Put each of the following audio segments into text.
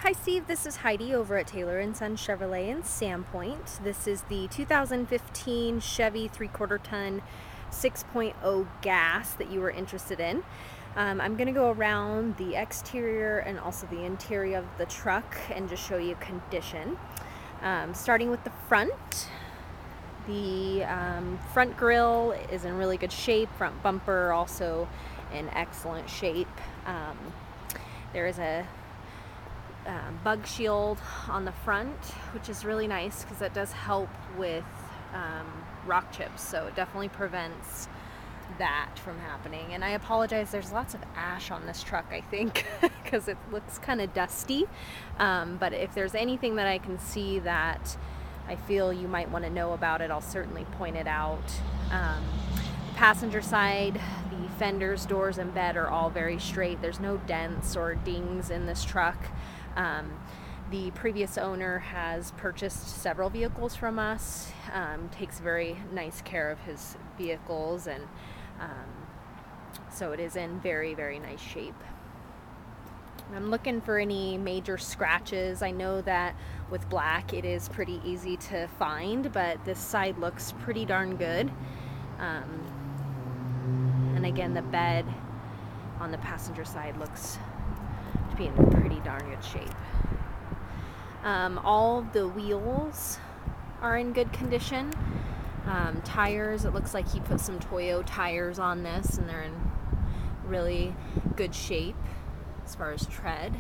Hi Steve, this is Heidi over at Taylor & Son Chevrolet in Sandpoint. This is the 2015 Chevy 3/4 ton 6.0 gas that you were interested in. I'm going to go around the exterior and also the interior of the truck and just show you condition. Starting with the front. The front grille is in really good shape. Front bumper also in excellent shape. There is a bug shield on the front, which is really nice because that does help with rock chips, so it definitely prevents that from happening. And I apologize, there's lots of ash on this truck, I think, because it looks kind of dusty, but if there's anything that I can see that I feel you might want to know about it, I'll certainly point it out. The passenger side, the fenders, doors, and bed are all very straight. There's no dents or dings in this truck. The previous owner has purchased several vehicles from us, takes very nice care of his vehicles, and so it is in very, very nice shape. I'm looking for any major scratches. I know that with black it is pretty easy to find, but this side looks pretty darn good. And again, the bed on the passenger side looks to be in pretty darn good shape. All the wheels are in good condition. Tires, it looks like he put some Toyo tires on this, and they're in really good shape as far as tread.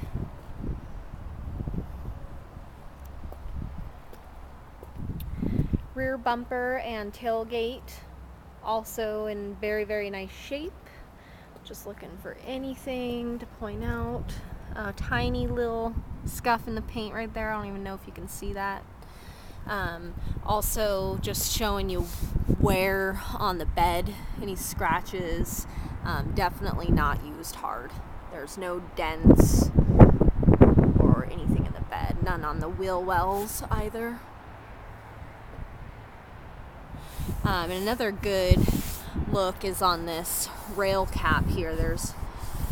Rear bumper and tailgate also in very, very nice shape. Just looking for anything to point out. A tiny little scuff in the paint right there. I don't even know if you can see that. Also just showing you wear on the bed, any scratches, definitely not used hard. There's no dents or anything in the bed, none on the wheel wells either. And another good look is on this rail cap here. There's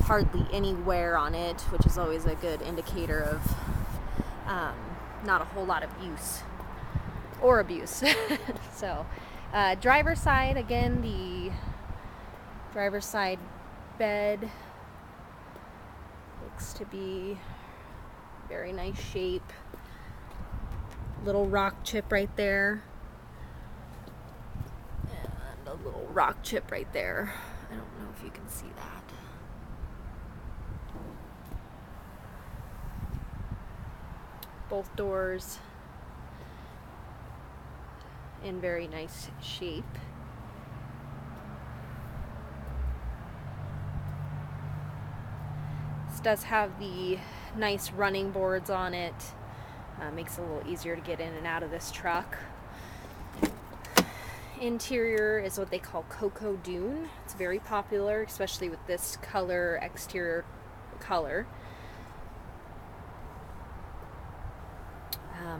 hardly any wear on it, which is always a good indicator of not a whole lot of use or abuse. So driver's side, again, the driver's side bed looks to be very nice shape. Little rock chip right there, and a little rock chip right there. I don't know if you can see that. Both doors in very nice shape. This does have the nice running boards on it. Makes it a little easier to get in and out of this truck. Interior is what they call Cocoa Dune. It's very popular, especially with this color, exterior color.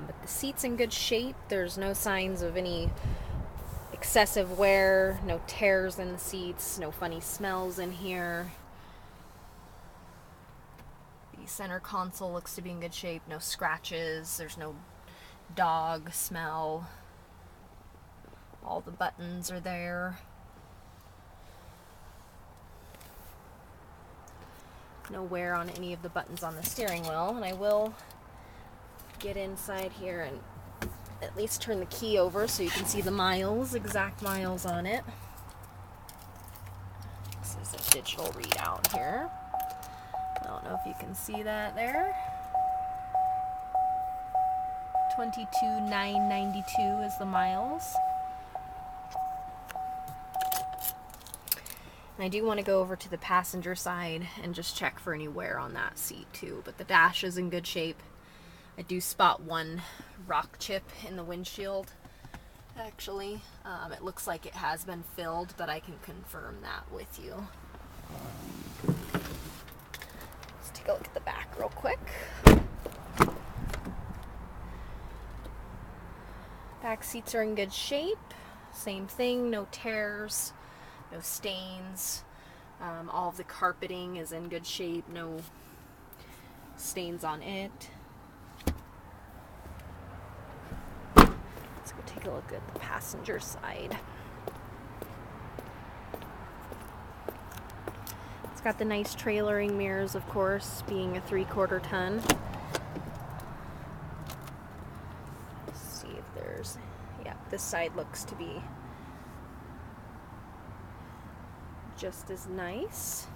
But the seat's in good shape. There's no signs of any excessive wear, no tears in the seats, no funny smells in here. The center console looks to be in good shape, no scratches, there's no dog smell. All the buttons are there. No wear on any of the buttons on the steering wheel, and I will get inside here and at least turn the key over so you can see the miles, exact miles on it. This is a digital readout here. I don't know if you can see that there. 22,992 is the miles. And I do want to go over to the passenger side and just check for any wear on that seat too, but the dash is in good shape. I do spot one rock chip in the windshield, actually. It looks like it has been filled, but I can confirm that with you. Let's take a look at the back real quick. Back seats are in good shape. Same thing, no tears, no stains. All of the carpeting is in good shape, no stains on it. take a look at the passenger side. It's got the nice trailering mirrors, of course, being a 3/4 ton. Let's see if there's, yeah, this side looks to be just as nice.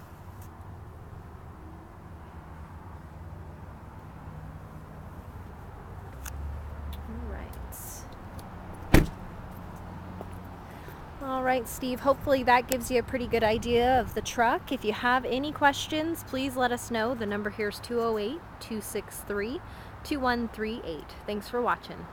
All right, Steve, hopefully that gives you a pretty good idea of the truck. If you have any questions, please let us know. The number here is 208-263-2138. Thanks for watching.